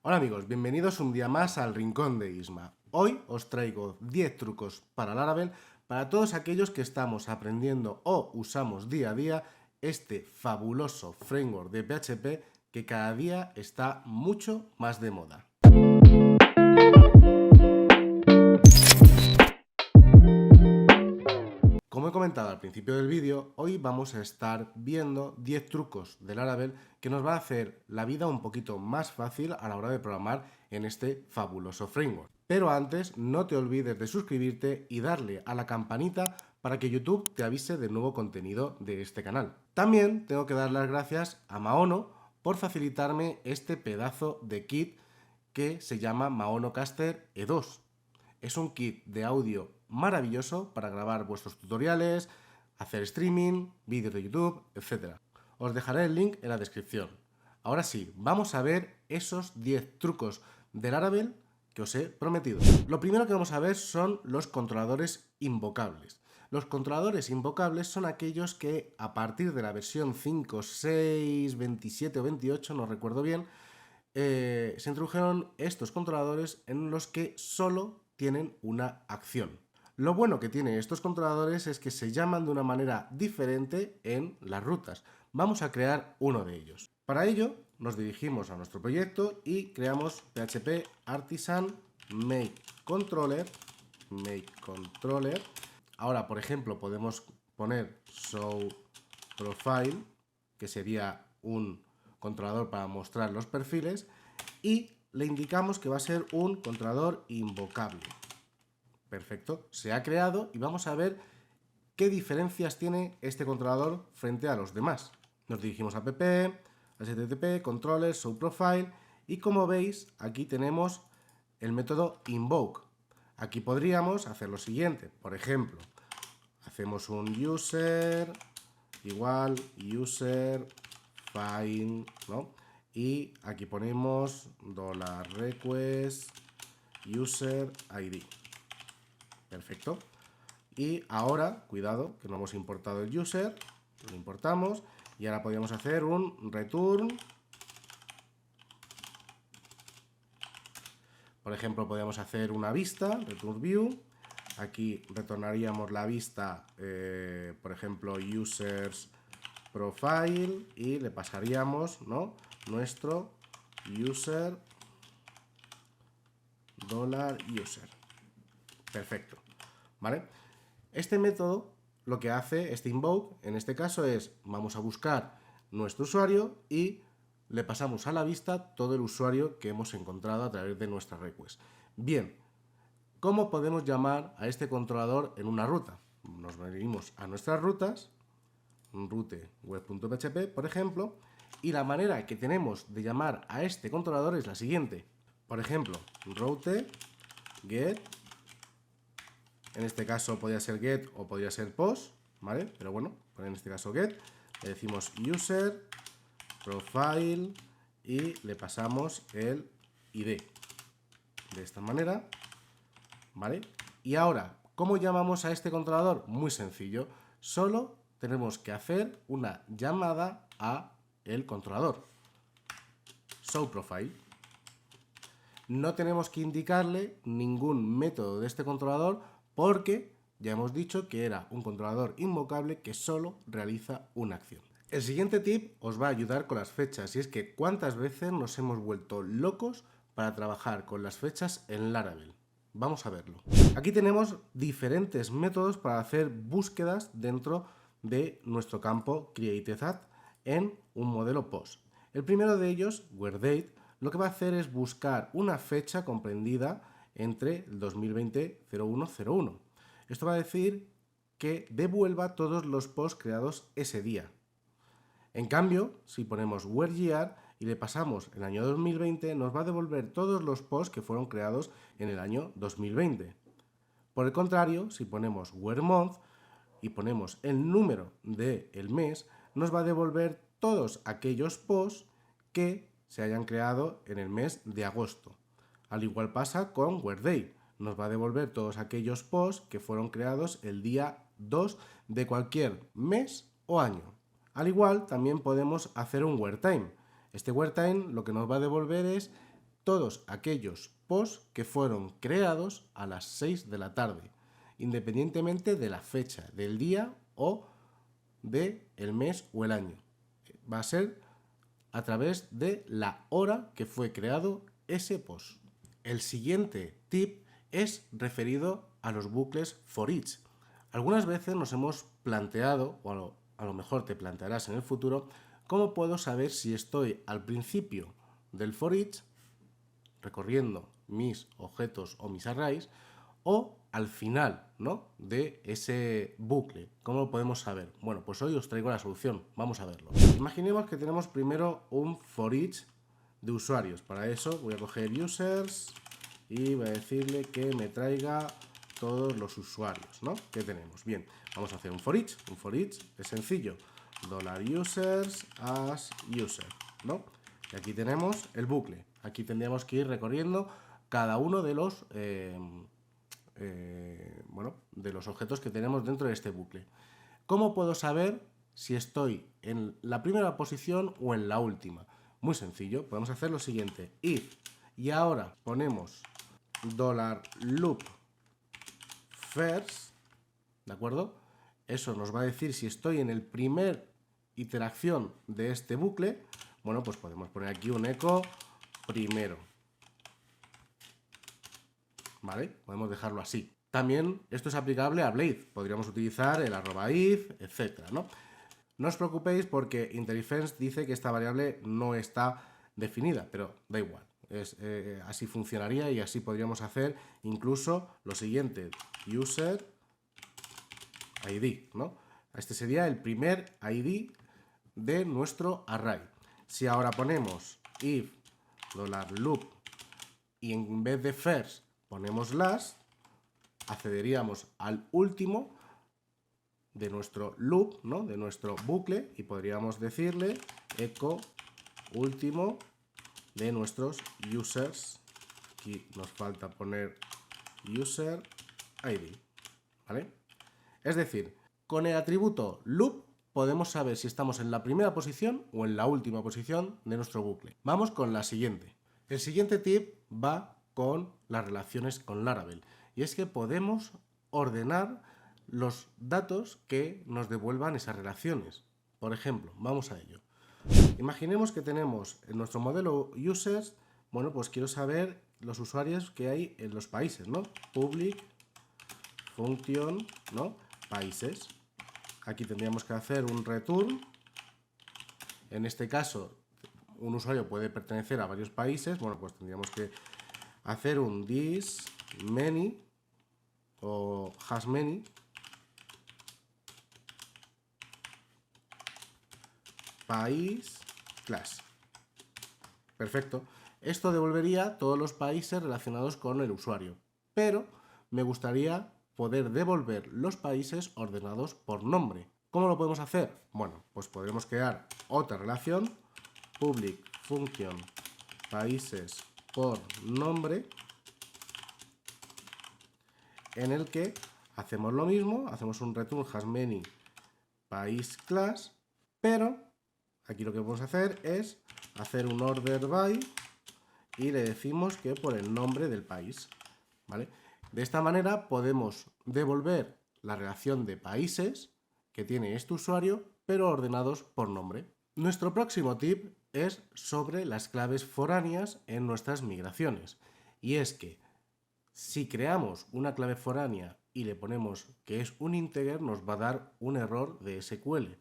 Hola amigos, bienvenidos un día más al Rincón de Isma. Hoy os traigo 10 trucos para Laravel para todos aquellos que estamos aprendiendo o usamos día a día este fabuloso framework de PHP que cada día está mucho más de moda. Como he comentado al principio del vídeo, hoy vamos a estar viendo 10 trucos de Laravel que nos va a hacer la vida un poquito más fácil a la hora de programar en este fabuloso framework. Pero antes, no te olvides de suscribirte y darle a la campanita para que YouTube te avise del nuevo contenido de este canal. También tengo que dar las gracias a Maono por facilitarme este pedazo de kit que se llama Maonocaster E2. Es un kit de audio maravilloso para grabar vuestros tutoriales, hacer streaming, vídeos de YouTube, etc. Os dejaré el link en la descripción. Ahora sí, vamos a ver esos 10 trucos de Laravel que os he prometido. Lo primero que vamos a ver son los controladores invocables. Los controladores invocables son aquellos que a partir de la versión 5, 6, 27 o 28, no recuerdo bien, se introdujeron estos controladores en los que solo tienen una acción. Lo bueno que tienen estos controladores es que se llaman de una manera diferente en las rutas. Vamos a crear uno de ellos. Para ello nos dirigimos a nuestro proyecto y creamos PHP Artisan Make Controller. Ahora, por ejemplo, podemos poner show profile, que sería un controlador para mostrar los perfiles, y le indicamos que va a ser un controlador invocable. Perfecto, se ha creado y vamos a ver qué diferencias tiene este controlador frente a los demás. Nos dirigimos a pp, http, controller, showProfile, y como veis aquí tenemos el método invoke. Aquí podríamos hacer lo siguiente, por ejemplo, hacemos un user igual user find, ¿no? Y aquí ponemos $request user id. Perfecto. Y ahora, cuidado, que no hemos importado el user, lo importamos y ahora podríamos hacer un return. Por ejemplo, podríamos hacer una vista, return view. Aquí retornaríamos la vista, por ejemplo, users profile, y le pasaríamos, ¿no?, nuestro user $user. Perfecto, ¿vale? Este método lo que hace, este invoke, en este caso es, vamos a buscar nuestro usuario y le pasamos a la vista todo el usuario que hemos encontrado a través de nuestra request. Bien, ¿cómo podemos llamar a este controlador en una ruta? Nos venimos a nuestras rutas, route web.php, por ejemplo, y la manera que tenemos de llamar a este controlador es la siguiente. Por ejemplo, route get, en este caso podría ser get o podría ser post, ¿vale? Pero bueno, en este caso get, le decimos user profile y le pasamos el id. De esta manera, ¿vale? Y ahora, ¿cómo llamamos a este controlador? Muy sencillo, solo tenemos que hacer una llamada a el controlador showProfile. No tenemos que indicarle ningún método de este controlador porque ya hemos dicho que era un controlador invocable que solo realiza una acción. El siguiente tip os va a ayudar con las fechas, y es que cuántas veces nos hemos vuelto locos para trabajar con las fechas en Laravel. Vamos a verlo. Aquí tenemos diferentes métodos para hacer búsquedas dentro de nuestro campo createAd en un modelo POST. El primero de ellos, whereDate, lo que va a hacer es buscar una fecha comprendida entre el 2020-01-01. Esto va a decir que devuelva todos los posts creados ese día. En cambio, si ponemos whereYear y le pasamos el año 2020, nos va a devolver todos los posts que fueron creados en el año 2020. Por el contrario, si ponemos whereMonth y ponemos el número del mes, nos va a devolver todos aquellos posts que se hayan creado en el mes de agosto. Al igual pasa con whereDate, nos va a devolver todos aquellos posts que fueron creados el día 2 de cualquier mes o año. Al igual, también podemos hacer un whereTime. Este whereTime lo que nos va a devolver es todos aquellos posts que fueron creados a las 6 de la tarde, independientemente de la fecha, del día o del mes o el año. Va a ser a través de la hora que fue creado ese post. El siguiente tip es referido a los bucles for each. Algunas veces nos hemos planteado, o a lo mejor te plantearás en el futuro, cómo puedo saber si estoy al principio del for each, recorriendo mis objetos o mis arrays, o al final, ¿no?, de ese bucle. ¿Cómo lo podemos saber? Bueno, pues hoy os traigo la solución. Vamos a verlo. Imaginemos que tenemos primero un for each de usuarios. Para eso voy a coger users y voy a decirle que me traiga todos los usuarios, ¿no?, que tenemos. Bien, vamos a hacer un for each. Un for each es sencillo. $users as user, ¿no? Y aquí tenemos el bucle. Aquí tendríamos que ir recorriendo cada uno de los de los objetos que tenemos dentro de este bucle. ¿Cómo puedo saber si estoy en la primera posición o en la última? Muy sencillo, podemos hacer lo siguiente: if, y ahora ponemos $loop first, ¿de acuerdo? Eso nos va a decir si estoy en el primer iteración de este bucle. Bueno, pues podemos poner aquí un eco primero, ¿vale? Podemos dejarlo así. También esto es aplicable a Blade. Podríamos utilizar el @if, etcétera, ¿no? No os preocupéis porque IntelliFence dice que esta variable no está definida, pero da igual. Así funcionaría y así podríamos hacer incluso lo siguiente: user ID, ¿no? Este sería el primer ID de nuestro array. Si ahora ponemos if $loop y en vez de first ponemos last, accederíamos al último de nuestro loop, ¿no?, de nuestro bucle, y podríamos decirle eco último de nuestros users. Aquí nos falta poner user ID, ¿vale? Es decir, con el atributo loop podemos saber si estamos en la primera posición o en la última posición de nuestro bucle. Vamos con la siguiente. El siguiente tip va con las relaciones con Laravel, y es que podemos ordenar los datos que nos devuelvan esas relaciones. Por ejemplo, vamos a ello. Imaginemos que tenemos en nuestro modelo users, bueno, pues quiero saber los usuarios que hay en los países, ¿no? Public function, ¿no?, países. Aquí tendríamos que hacer un return. En este caso, un usuario puede pertenecer a varios países. Bueno, pues tendríamos que hacer un this many o has many país class. Perfecto. Esto devolvería todos los países relacionados con el usuario, pero me gustaría poder devolver los países ordenados por nombre. ¿Cómo lo podemos hacer? Bueno, pues podremos crear otra relación, public function países por nombre, en el que hacemos lo mismo, hacemos un return hasMany país class, pero aquí lo que podemos hacer es hacer un order by y le decimos que por el nombre del país, ¿vale? De esta manera podemos devolver la relación de países que tiene este usuario, pero ordenados por nombre. Nuestro próximo tip es sobre las claves foráneas en nuestras migraciones. Y es que si creamos una clave foránea y le ponemos que es un integer, nos va a dar un error de SQL.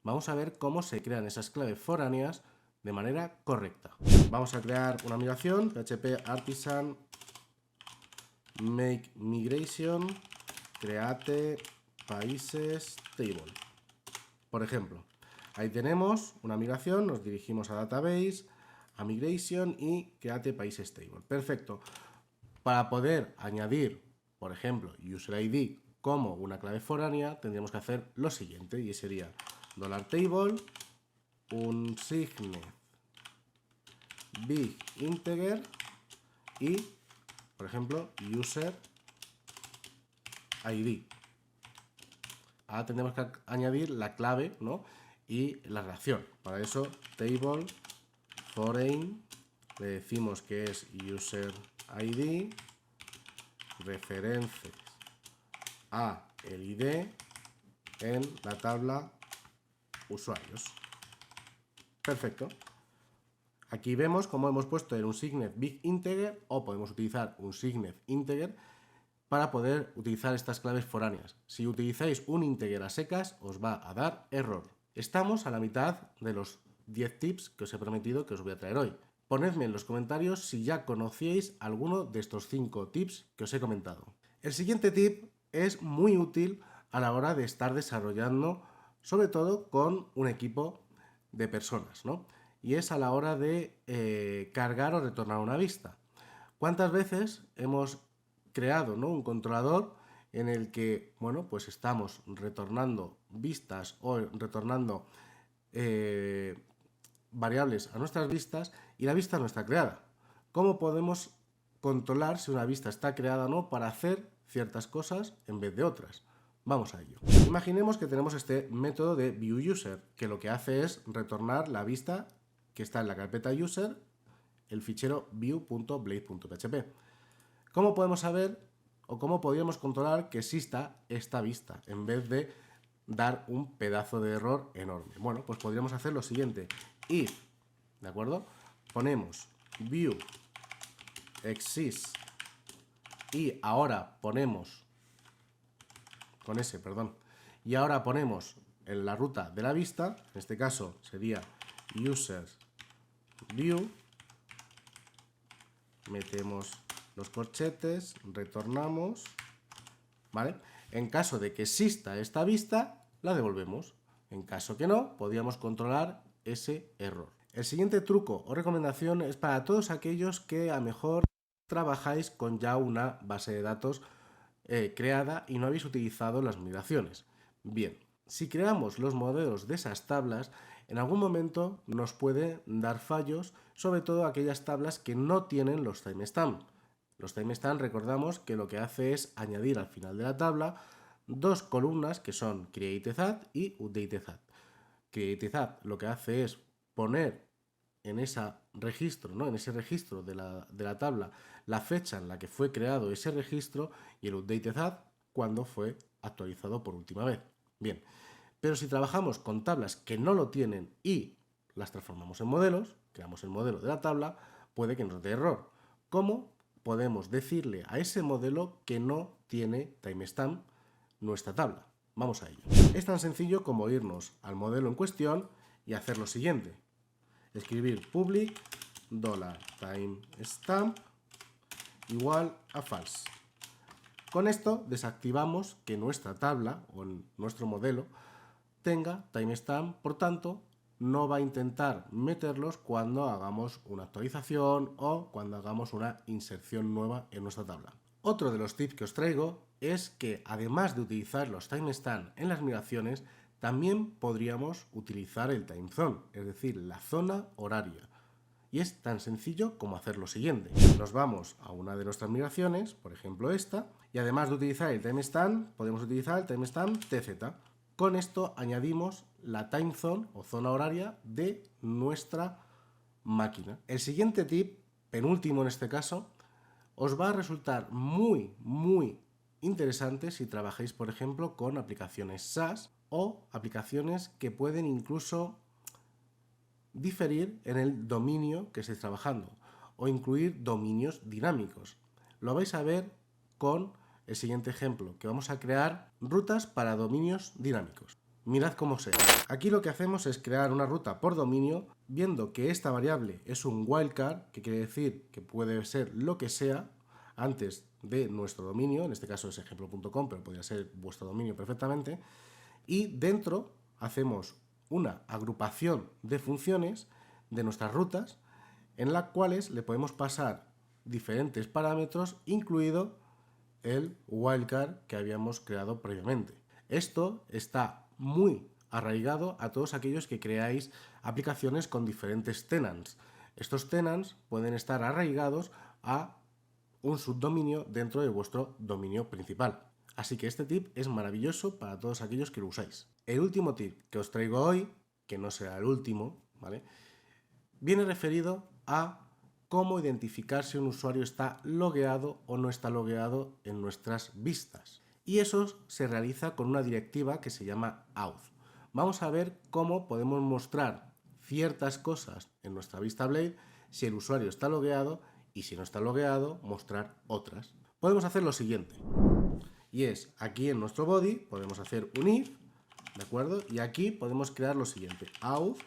Vamos a ver cómo se crean esas claves foráneas de manera correcta. Vamos a crear una migración, PHP artisan make migration create países table. Por ejemplo, ahí tenemos una migración, nos dirigimos a database, a migration y create países table. Perfecto. Para poder añadir, por ejemplo, user ID como una clave foránea, tendríamos que hacer lo siguiente, y sería $table, un signe big integer y, por ejemplo, user ID. Ahora tendremos que añadir la clave, ¿no?, y la relación. Para eso, table foreign le decimos que es user ID, referencias a el ID en la tabla usuarios. Perfecto. Aquí vemos cómo hemos puesto en un signet big integer, o podemos utilizar un signet integer para poder utilizar estas claves foráneas. Si utilizáis un integer a secas, os va a dar error. Estamos a la mitad de los 10 tips que os he prometido que os voy a traer hoy. Ponedme en los comentarios si ya conocíais alguno de estos 5 tips que os he comentado. El siguiente tip es muy útil a la hora de estar desarrollando, sobre todo con un equipo de personas, ¿no? Y es a la hora de cargar o retornar una vista. ¿Cuántas veces hemos creado, ¿no?, un controlador en el que, bueno, pues estamos retornando vistas o retornando variables a nuestras vistas y la vista no está creada? ¿Cómo podemos controlar si una vista está creada o no para hacer ciertas cosas en vez de otras? Vamos a ello. Imaginemos que tenemos este método de viewUser, que lo que hace es retornar la vista que está en la carpeta user, el fichero view.blade.php. ¿Cómo podemos saber o cómo podríamos controlar que exista esta vista en vez de dar un pedazo de error enorme? Bueno, pues podríamos hacer lo siguiente. If, ¿de acuerdo? Ponemos view exist y ahora ponemos con ese, perdón, y ahora ponemos en la ruta de la vista, en este caso sería users view, metemos los corchetes, retornamos, ¿vale? En caso de que exista esta vista, la devolvemos. En caso que no, podríamos controlar ese error. El siguiente truco o recomendación es para todos aquellos que a lo mejor trabajáis con ya una base de datos creada y no habéis utilizado las migraciones. Bien, si creamos los modelos de esas tablas, en algún momento nos puede dar fallos, sobre todo aquellas tablas que no tienen los timestamps. Los timestamps, recordamos que lo que hace es añadir al final de la tabla dos columnas que son createThat y updateThat. createThat lo que hace es poner en ese registro, ¿no?, en ese registro de la tabla la fecha en la que fue creado ese registro, y el updateThat cuando fue actualizado por última vez. Bien, pero si trabajamos con tablas que no lo tienen y las transformamos en modelos, creamos el modelo de la tabla, puede que nos dé error. ¿Cómo podemos decirle a ese modelo que no tiene timestamp nuestra tabla? Vamos a ello. Es tan sencillo como irnos al modelo en cuestión y hacer lo siguiente. Escribir public $timestamp igual a false. Con esto desactivamos que nuestra tabla o nuestro modelo tenga timestamp, por tanto no va a intentar meterlos cuando hagamos una actualización o cuando hagamos una inserción nueva en nuestra tabla. Otro de los tips que os traigo es que, además de utilizar los timestamps en las migraciones, también podríamos utilizar el timezone, es decir, la zona horaria. Y es tan sencillo como hacer lo siguiente. Nos vamos a una de nuestras migraciones, por ejemplo esta, y además de utilizar el timestamp, podemos utilizar el timestamp tz. Con esto añadimos la timezone o zona horaria de nuestra máquina. El siguiente tip, penúltimo en este caso, os va a resultar muy interesante si trabajáis, por ejemplo, con aplicaciones SaaS o aplicaciones que pueden incluso diferir en el dominio que estéis trabajando o incluir dominios dinámicos. Lo vais a ver con el siguiente ejemplo, que vamos a crear rutas para dominios dinámicos. Mirad cómo sea. Aquí lo que hacemos es crear una ruta por dominio, viendo que esta variable es un wildcard, que quiere decir que puede ser lo que sea antes de nuestro dominio, en este caso es ejemplo.com, pero podría ser vuestro dominio perfectamente, y dentro hacemos una agrupación de funciones de nuestras rutas en las cuales le podemos pasar diferentes parámetros, incluido el wildcard que habíamos creado previamente. Esto está muy arraigado a todos aquellos que creáis aplicaciones con diferentes tenants. Estos tenants pueden estar arraigados a un subdominio dentro de vuestro dominio principal. Así que este tip es maravilloso para todos aquellos que lo usáis. El último tip que os traigo hoy, que no será el último, ¿vale?, viene referido a cómo identificar si un usuario está logueado o no está logueado en nuestras vistas. Y eso se realiza con una directiva que se llama auth. Vamos a ver cómo podemos mostrar ciertas cosas en nuestra vista Blade si el usuario está logueado, y si no está logueado, mostrar otras. Podemos hacer lo siguiente, y es aquí en nuestro body podemos hacer un if, ¿de acuerdo? Y aquí podemos crear lo siguiente, auth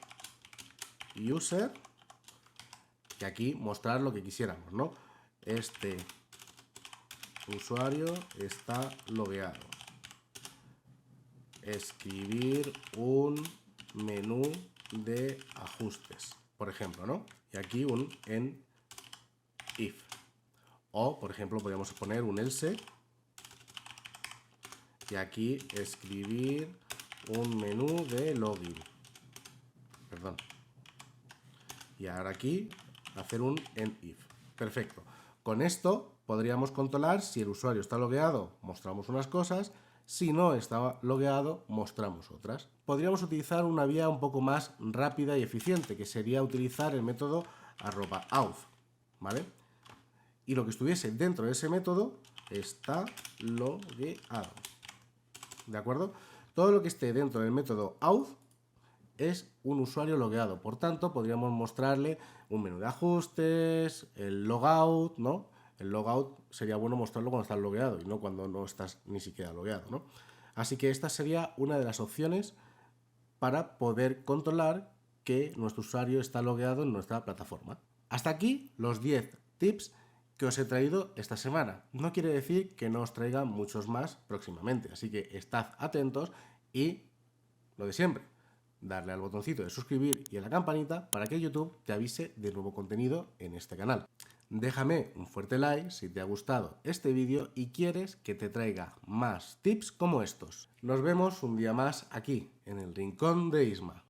user, y aquí mostrar lo que quisiéramos, ¿no? Este usuario está logueado. Escribir un menú de ajustes, por ejemplo, ¿no? Y aquí un en if. O, por ejemplo, podríamos poner un else y aquí escribir un menú de login. Perdón. Y ahora aquí hacer un en if. Perfecto. Con esto podríamos controlar si el usuario está logueado, mostramos unas cosas. Si no está logueado, mostramos otras. Podríamos utilizar una vía un poco más rápida y eficiente, que sería utilizar el método @auth, ¿vale? Y lo que estuviese dentro de ese método está logueado, ¿de acuerdo? Todo lo que esté dentro del método auth es un usuario logueado. Por tanto, podríamos mostrarle un menú de ajustes, el logout, ¿no? El logout sería bueno mostrarlo cuando estás logueado y no cuando no estás ni siquiera logueado, ¿no? Así que esta sería una de las opciones para poder controlar que nuestro usuario está logueado en nuestra plataforma. Hasta aquí los 10 tips que os he traído esta semana. No quiere decir que no os traiga muchos más próximamente, así que estad atentos y lo de siempre, darle al botoncito de suscribir y a la campanita para que YouTube te avise de nuevo contenido en este canal. Déjame un fuerte like si te ha gustado este vídeo y quieres que te traiga más tips como estos. Nos vemos un día más aquí, en el Rincón de Isma.